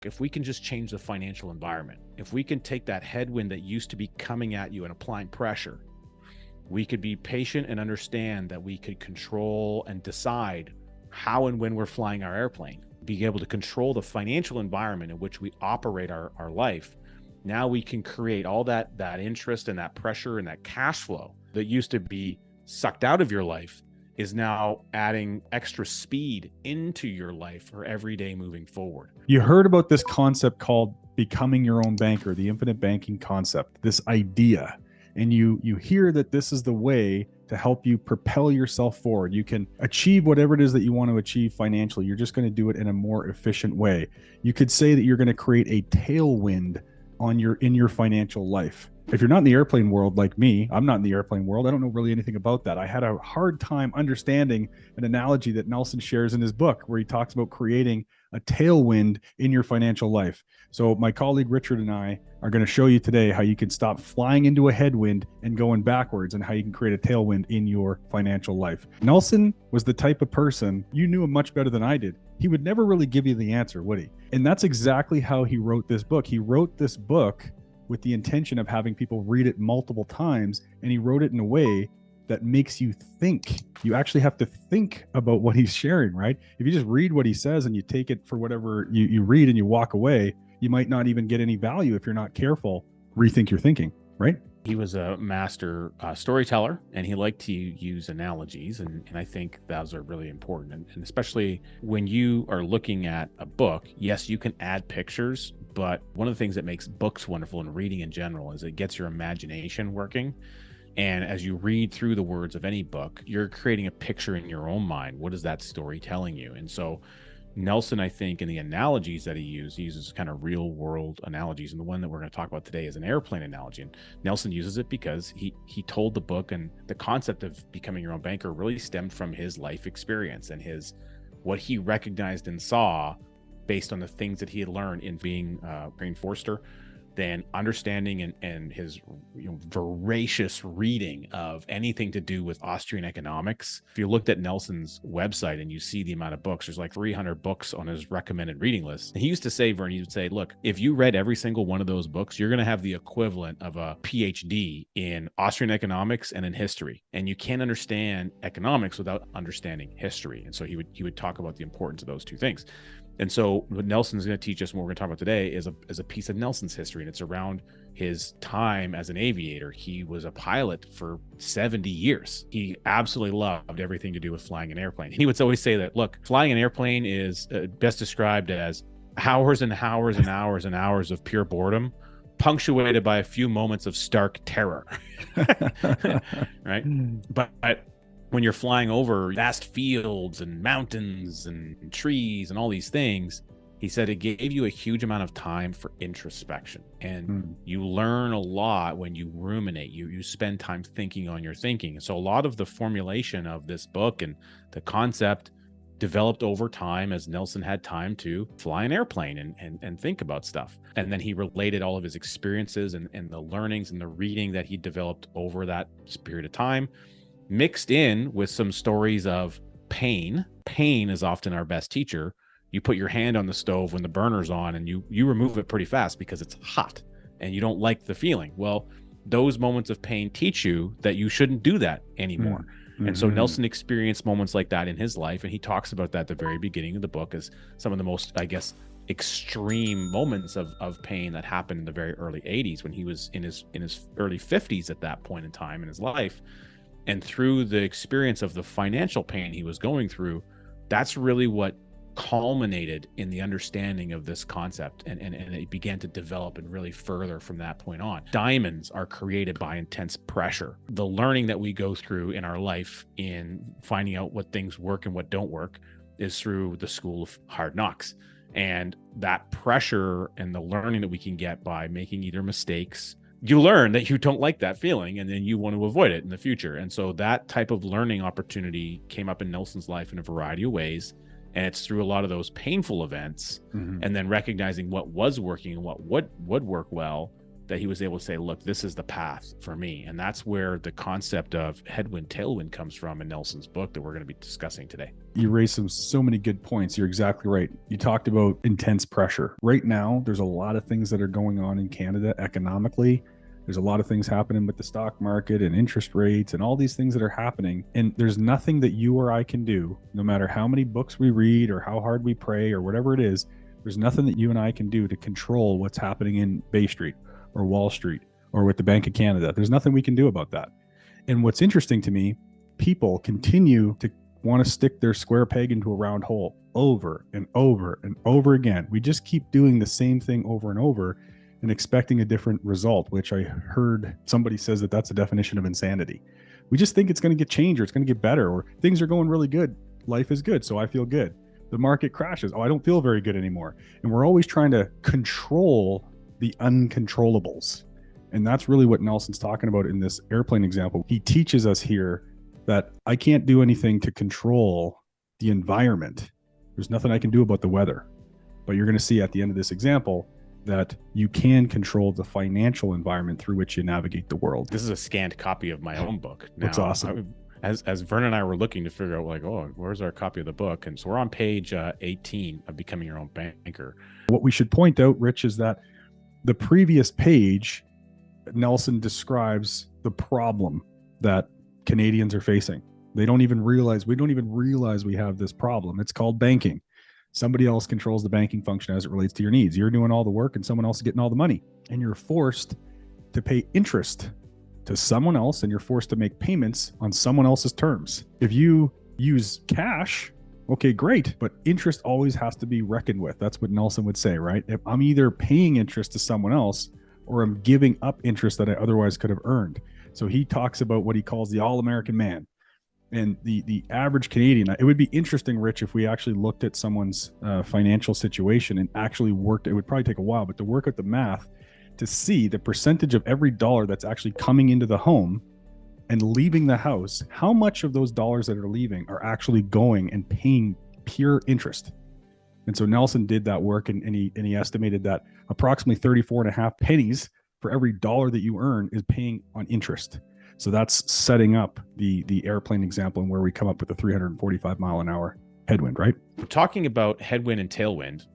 if we can just change the financial environment, if we can take that headwind that used to be coming at you and applying pressure, we could be patient and understand that we could control and decide how and when we're flying our airplane, being able to control the financial environment in which we operate our life. Now we can create all that interest and that pressure and that cash flow that used to be sucked out of your life is now adding extra speed into your life for every day moving forward. You heard about this concept called becoming your own banker, the infinite banking concept, this idea. And you hear that this is the way to help you propel yourself forward. You can achieve whatever it is that you want to achieve financially. You're just going to do it in a more efficient way. You could say that you're going to create a tailwind in your financial life. If you're not in the airplane world like me, I'm not in the airplane world. I don't know really anything about that. I had a hard time understanding an analogy that Nelson shares in his book where he talks about creating a tailwind in your financial life. So my colleague Richard and I are going to show you today how you can stop flying into a headwind and going backwards, and how you can create a tailwind in your financial life. Nelson was the type of person, you knew him much better than I did. He would never really give you the answer, would he? And that's exactly how he wrote this book. He wrote this book with the intention of having people read it multiple times, and he wrote it in a way that makes you think. You actually have to think about what he's sharing, right? If you just read what he says and you take it for whatever you read and you walk away, you might not even get any value if you're not careful. Rethink your thinking, right? He was a master storyteller, and he liked to use analogies. And I think those are really important. And especially when you are looking at a book, yes, you can add pictures, but one of the things that makes books wonderful and reading in general is it gets your imagination working. And as you read through the words of any book, you're creating a picture in your own mind. What is that story telling you? And so Nelson, I think, in the analogies that he uses kind of real world analogies. And the one that we're going to talk about today is an airplane analogy. And Nelson uses it because he told the book, and the concept of becoming your own banker really stemmed from his life experience and what he recognized and saw based on the things that he had learned in being Green Forster, then understanding and his voracious reading of anything to do with Austrian economics. If you looked at Nelson's website and you see the amount of books, there's like 300 books on his recommended reading list. And he used to say, Vern, he would say, look, if you read every single one of those books, you're going to have the equivalent of a PhD in Austrian economics and in history. And you can't understand economics without understanding history. And so he would talk about the importance of those two things. And so what Nelson's going to teach us, and what we're going to talk about today, is a piece of Nelson's history, and it's around his time as an aviator. He was a pilot for 70 years. He absolutely loved everything to do with flying an airplane. He would always say that, look, flying an airplane is best described as hours and hours and hours and hours of pure boredom, punctuated by a few moments of stark terror. Right? But when you're flying over vast fields and mountains and trees and all these things, he said it gave you a huge amount of time for introspection. And you learn a lot when you ruminate. You spend time thinking on your thinking. So a lot of the formulation of this book and the concept developed over time as Nelson had time to fly an airplane and think about stuff. And then he related all of his experiences and the learnings and the reading that he developed over that period of time, mixed in with some stories of pain. Pain is often our best teacher. You put your hand on the stove when the burner's on and you remove it pretty fast because it's hot and you don't like the feeling. Well, those moments of pain teach you that you shouldn't do that anymore. And so Nelson experienced moments like that in his life, and he talks about that at the very beginning of the book as some of the most, I guess, extreme moments of pain that happened in the very early 80s when he was in his early 50s at that point in time in his life. And through the experience of the financial pain he was going through, that's really what culminated in the understanding of this concept. And it began to develop and really further from that point on. Diamonds are created by intense pressure. The learning that we go through in our life in finding out what things work and what don't work is through the school of hard knocks. And that pressure and the learning that we can get by making either mistakes, you learn that you don't like that feeling and then you want to avoid it in the future. And so that type of learning opportunity came up in Nelson's life in a variety of ways. And it's through a lot of those painful events and then recognizing what was working and what would work well that he was able to say, look, this is the path for me. And that's where the concept of headwind, tailwind comes from in Nelson's book that we're going to be discussing today. You raised so many good points. You're exactly right. You talked about intense pressure. Right now, there's a lot of things that are going on in Canada economically. There's a lot of things happening with the stock market and interest rates and all these things that are happening. And there's nothing that you or I can do, no matter how many books we read or how hard we pray or whatever it is. There's nothing that you and I can do to control what's happening in Bay Street or Wall Street or with the Bank of Canada. There's nothing we can do about that. And what's interesting to me, people continue to want to stick their square peg into a round hole over and over and over again. We just keep doing the same thing over and over and expecting a different result, which I heard somebody says that that's a definition of insanity. We just think it's going to get changed or it's going to get better or things are going really good. Life is good, so I feel good. The market crashes. Oh, I don't feel very good anymore. And we're always trying to control the uncontrollables. And that's really what Nelson's talking about in this airplane example. He teaches us here that I can't do anything to control the environment. There's nothing I can do about the weather. But you're going to see at the end of this example that you can control the financial environment through which you navigate the world. This is a scanned copy of my own book. That's awesome. As Vern and I were looking to figure out, like, oh, where's our copy of the book? And so we're on page 18 of Becoming Your Own Banker. What we should point out, Rich, is that the previous page, Nelson describes the problem that Canadians are facing. We don't even realize we have this problem. It's called banking. Somebody else controls the banking function as it relates to your needs. You're doing all the work and someone else is getting all the money. And you're forced to pay interest to someone else and you're forced to make payments on someone else's terms. If you use cash, okay, great. But interest always has to be reckoned with. That's what Nelson would say, right? If I'm either paying interest to someone else or I'm giving up interest that I otherwise could have earned. So he talks about what he calls the all-American man. And the average Canadian, it would be interesting, Rich, if we actually looked at someone's financial situation and actually worked, it would probably take a while, but to work out the math to see the percentage of every dollar that's actually coming into the home and leaving the house, how much of those dollars that are leaving are actually going and paying pure interest. And so Nelson did that work and he estimated that approximately 34.5 pennies for every dollar that you earn is paying on interest. So that's setting up the airplane example and where we come up with the 345 mile an hour headwind, right? We're talking about headwind and tailwind,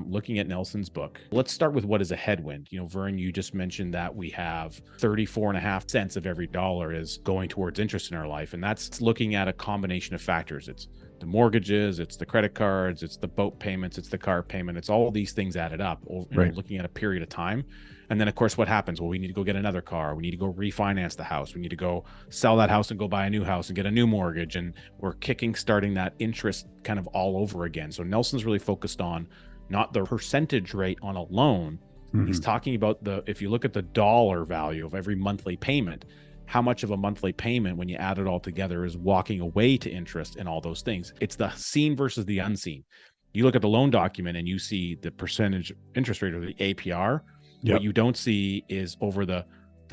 looking at Nelson's book. Let's start with what is a headwind. Vern, you just mentioned that we have 34.5 cents of every dollar is going towards interest in our life. And that's looking at a combination of factors. It's the mortgages, it's the credit cards, it's the boat payments, it's the car payment. It's all these things added up, looking at a period of time. And then, of course, what happens? Well, we need to go get another car. We need to go refinance the house. We need to go sell that house and go buy a new house and get a new mortgage. And we're starting that interest kind of all over again. So Nelson's really focused on not the percentage rate on a loan. Mm-hmm. He's talking about if you look at the dollar value of every monthly payment, how much of a monthly payment, when you add it all together, is walking away to interest and all those things. It's the seen versus the unseen. You look at the loan document and you see the percentage interest rate or the APR. Yep. What you don't see is over the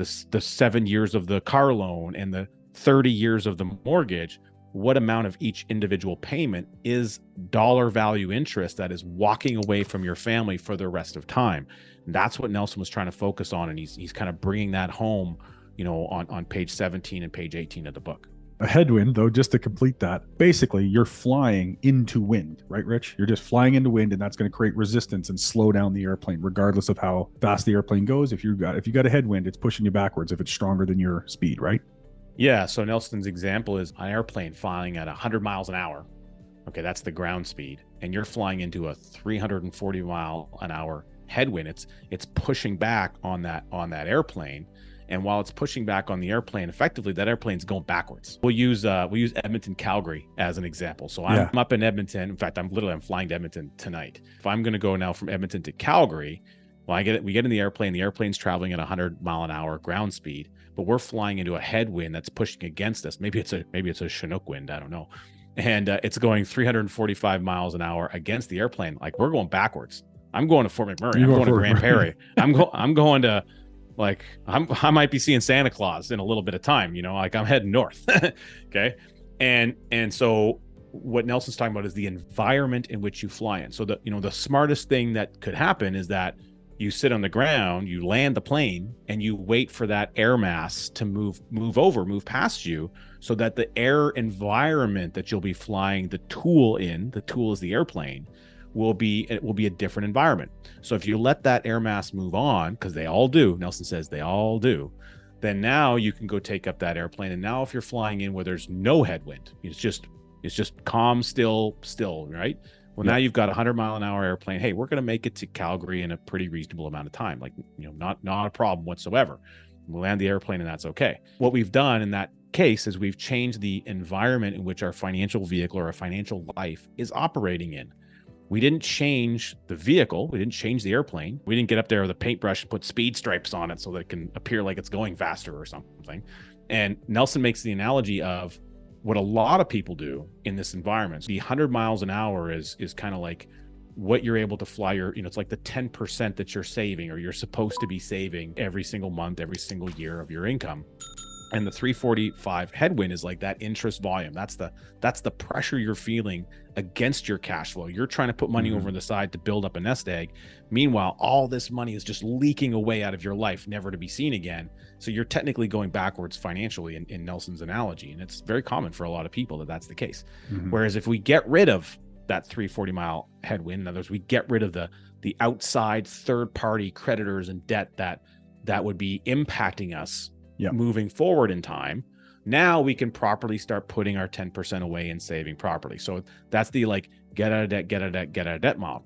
7 years of the car loan and the 30 years of the mortgage, what amount of each individual payment is dollar value interest that is walking away from your family for the rest of time. And that's what Nelson was trying to focus on. And he's kind of bringing that home, on page 17 and page 18 of the book. A headwind, though, just to complete that, basically you're flying into wind, right, Rich? You're just flying into wind, and that's going to create resistance and slow down the airplane, regardless of how fast the airplane goes. If you got a headwind, it's pushing you backwards if it's stronger than your speed, right? Yeah. So Nelson's example is an airplane flying at 100 miles an hour. Okay, that's the ground speed, and you're flying into a 340 mile an hour headwind. It's pushing back on that airplane. And while it's pushing back on the airplane, effectively that airplane's going backwards. We'll use Edmonton, Calgary as an example. So I'm up in Edmonton. In fact, I'm flying to Edmonton tonight. If I'm going to go now from Edmonton to Calgary, we get in the airplane. The airplane's traveling at 100 mile an hour ground speed, but we're flying into a headwind that's pushing against us. Maybe it's a Chinook wind. I don't know. And it's going 345 miles an hour against the airplane. Like, we're going backwards. I'm going to Fort McMurray. I'm going to Grand Prairie. I'm going to. Like, I might be seeing Santa Claus in a little bit of time, like I'm heading north. Okay. And so what Nelson's talking about is the environment in which you fly in. So the smartest thing that could happen is that You sit on the ground, you land the plane, and you wait for that air mass to move past you, so that the air environment that you'll be flying the tool is the airplane, will be a different environment. So if you let that air mass move on, because they all do, Nelson says they all do, then now you can go take up that airplane. And now if you're flying in where there's no headwind, it's just calm, still, right? Well, now you've got a 100-mile-an-hour airplane. Hey, we're going to make it to Calgary in a pretty reasonable amount of time. Like, not a problem whatsoever. We'll land the airplane and that's okay. What we've done in that case is we've changed the environment in which our financial vehicle or our financial life is operating in. We didn't change the vehicle. We didn't change the airplane. We didn't get up there with a paintbrush and put speed stripes on it so that it can appear like it's going faster or something. And Nelson makes the analogy of what a lot of people do in this environment. The 100 miles an hour is kind of like what you're able to fly it's like the 10% that you're saving, or you're supposed to be saving every single month, every single year of your income. And the 345 headwind is like that interest volume. That's the pressure you're feeling against your cash flow. You're trying to put money over the side to build up a nest egg. Meanwhile, all this money is just leaking away out of your life, never to be seen again. So you're technically going backwards financially in Nelson's analogy. And it's very common for a lot of people that's the case. Whereas if we get rid of that 340-mile headwind, in other words, we get rid of the outside third-party creditors and debt that would be impacting us moving forward in time, now we can properly start putting our 10% away and saving properly. So that's the get out of debt model.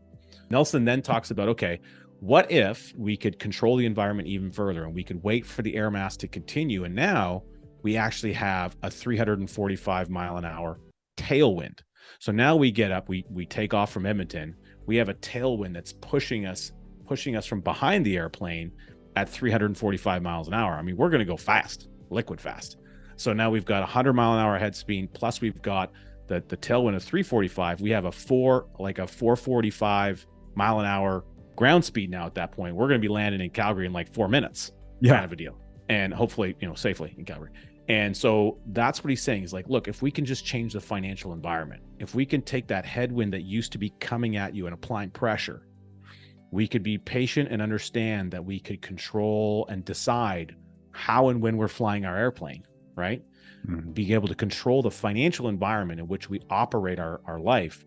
Nelson then talks about, okay, what if we could control the environment even further and we could wait for the air mass to continue? And now we actually have a 345 mile an hour tailwind. So now we get up, we take off from Edmonton. We have a tailwind that's pushing us from behind the airplane at 345 miles an hour. I mean, we're going to go fast, liquid fast. So now we've got 100-mile-an-hour head speed, plus we've got the tailwind of 345. We have a 445 mile an hour ground speed now at that point. We're going to be landing in Calgary in like 4 minutes, kind of a deal. And hopefully, safely in Calgary. And so that's what he's saying is like, look, if we can just change the financial environment, if we can take that headwind that used to be coming at you and applying pressure, we could be patient and understand that we could control and decide how and when we're flying our airplane, right? Being able to control the financial environment in which we operate our life.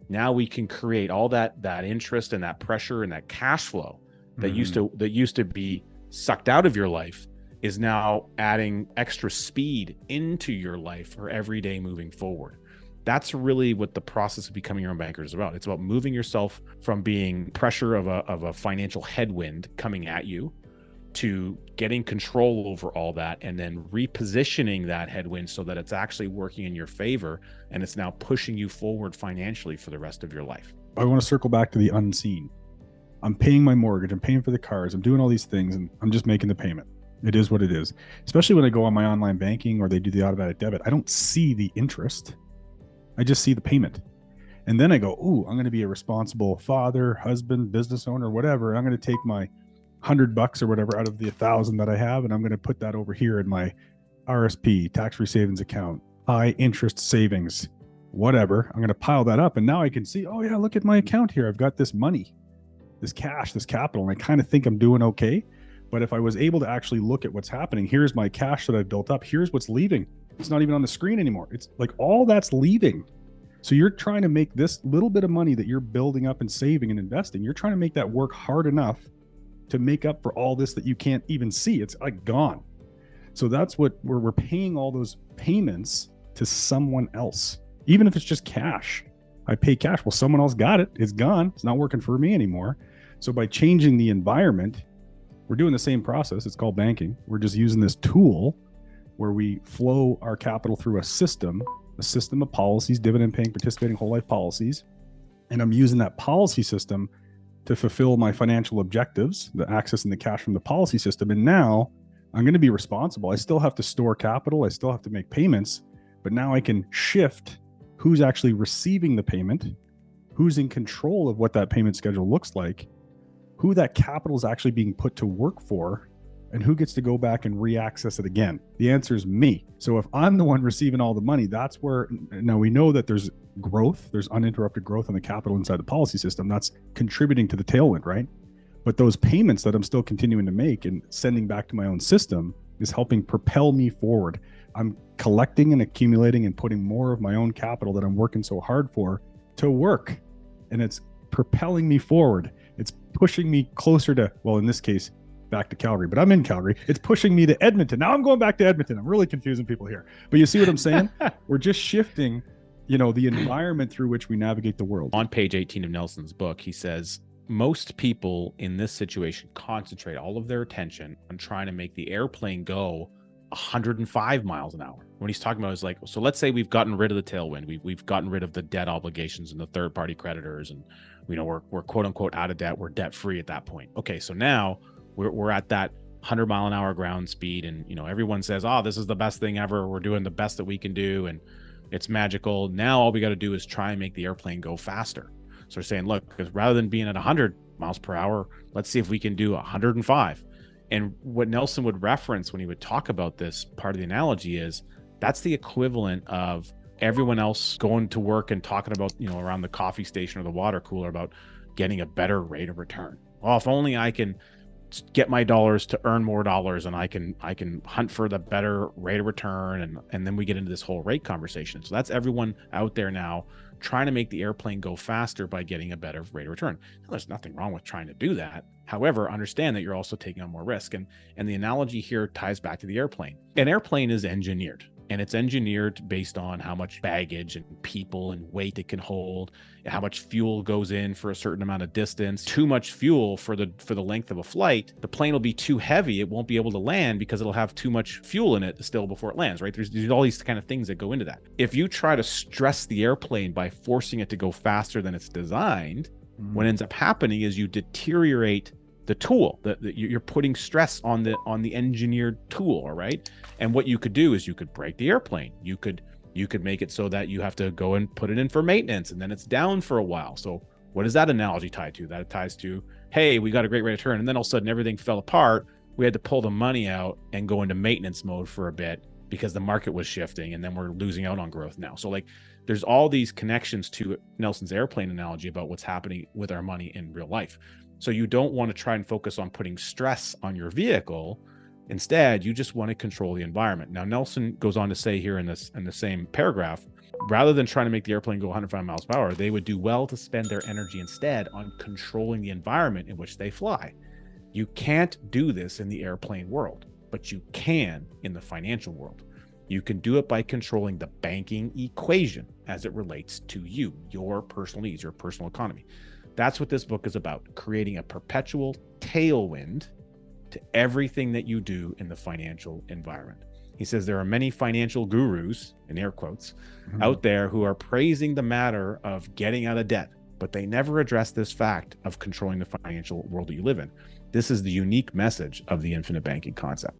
Now we can create all that interest and that pressure and that cash flow that used to be sucked out of your life is now adding extra speed into your life for every day moving forward. That's really what the process of becoming your own banker is about. It's about moving yourself from being pressure of a financial headwind coming at you to getting control over all that and then repositioning that headwind so that it's actually working in your favor and it's now pushing you forward financially for the rest of your life. I want to circle back to the unseen. I'm paying my mortgage, I'm paying for the cars, I'm doing all these things, and I'm just making the payment. It is what it is. Especially when I go on my online banking or they do the automatic debit, I don't see the interest. I just see the payment. And then I go, ooh, I'm going to be a responsible father, husband, business owner, whatever. I'm going to take my $100 or whatever out of the 1,000 that I have, and I'm going to put that over here in my RSP, tax-free savings account, high interest savings, whatever. I'm going to pile that up. And now I can see, oh yeah, look at my account here. I've got this money, this cash, this capital, and I kind of think I'm doing okay. But if I was able to actually look at what's happening, here's my cash that I've built up. Here's what's leaving. It's not even on the screen anymore. It's like all that's leaving. So you're trying to make this little bit of money that you're building up and saving and investing, you're trying to make that work hard enough to make up for all this that you can't even see. It's like gone. So that's what we're paying all those payments to someone else, even if it's just cash. I pay cash. Well, someone else got it. It's gone. It's not working for me anymore. So by changing the environment, we're doing the same process. It's called banking. We're just using this tool where we flow our capital through a system of policies, dividend paying, participating whole life policies. And I'm using that policy system to fulfill my financial objectives, the access and the cash from the policy system. And now I'm going to be responsible. I still have to store capital. I still have to make payments, but now I can shift who's actually receiving the payment, who's in control of what that payment schedule looks like, who that capital is actually being put to work for, and who gets to go back and re-access it again. The answer is me. So if I'm the one receiving all the money, that's where, now we know that there's growth, there's uninterrupted growth in the capital inside the policy system. That's contributing to the tailwind, right? But those payments that I'm still continuing to make and sending back to my own system is helping propel me forward. I'm collecting and accumulating and putting more of my own capital that I'm working so hard for to work. And it's propelling me forward. It's pushing me closer to, well, in this case, back to Calgary, but I'm in Calgary. It's pushing me to Edmonton. Now I'm going back to Edmonton. I'm really confusing people here. But you see what I'm saying? We're just shifting, the environment through which we navigate the world. On page 18 of Nelson's book, he says, most people in this situation concentrate all of their attention on trying to make the airplane go 105 miles an hour. When he's talking about is like, so let's say we've gotten rid of the tailwind. We've gotten rid of the debt obligations and the third party creditors. And, we're quote unquote out of debt. We're debt free at that point. Okay. So now we're at that 100-mile-an-hour ground speed. And, everyone says, oh, this is the best thing ever. We're doing the best that we can do. And it's magical. Now all we got to do is try and make the airplane go faster. So we're saying, look, because rather than being at 100 miles per hour, let's see if we can do 105. And what Nelson would reference when he would talk about this part of the analogy is that's the equivalent of everyone else going to work and talking about, around the coffee station or the water cooler about getting a better rate of return. Well, if only I can get my dollars to earn more dollars and I can hunt for the better rate of return. And then we get into this whole rate conversation. So that's everyone out there now trying to make the airplane go faster by getting a better rate of return. Now, there's nothing wrong with trying to do that. However, understand that you're also taking on more risk. And the analogy here ties back to the airplane. An airplane is engineered, and it's engineered based on how much baggage and people and weight it can hold, and how much fuel goes in for a certain amount of distance. Too much fuel for the length of a flight, the plane will be too heavy. It won't be able to land because it'll have too much fuel in it still before it lands, right? There's all these kind of things that go into that. If you try to stress the airplane by forcing it to go faster than it's designed, what ends up happening is you deteriorate the tool. You're putting stress on the engineered tool, all right? And what you could do is you could break the airplane. You could make it so that you have to go and put it in for maintenance, and then it's down for a while. So what does that analogy tie to? That ties to, hey, we got a great rate of return, and then all of a sudden everything fell apart. We had to pull the money out and go into maintenance mode for a bit because the market was shifting, and then we're losing out on growth now. So there's all these connections to Nelson's airplane analogy about what's happening with our money in real life. So you don't want to try and focus on putting stress on your vehicle. Instead, you just want to control the environment. Now, Nelson goes on to say here in the same paragraph, rather than trying to make the airplane go 105 miles per hour, they would do well to spend their energy instead on controlling the environment in which they fly. You can't do this in the airplane world, but you can in the financial world. You can do it by controlling the banking equation as it relates to you, your personal needs, your personal economy. That's what this book is about, creating a perpetual tailwind to everything that you do in the financial environment. He says there are many financial gurus, in air quotes, out there who are praising the matter of getting out of debt, but they never address this fact of controlling the financial world that you live in. This is the unique message of the infinite banking concept.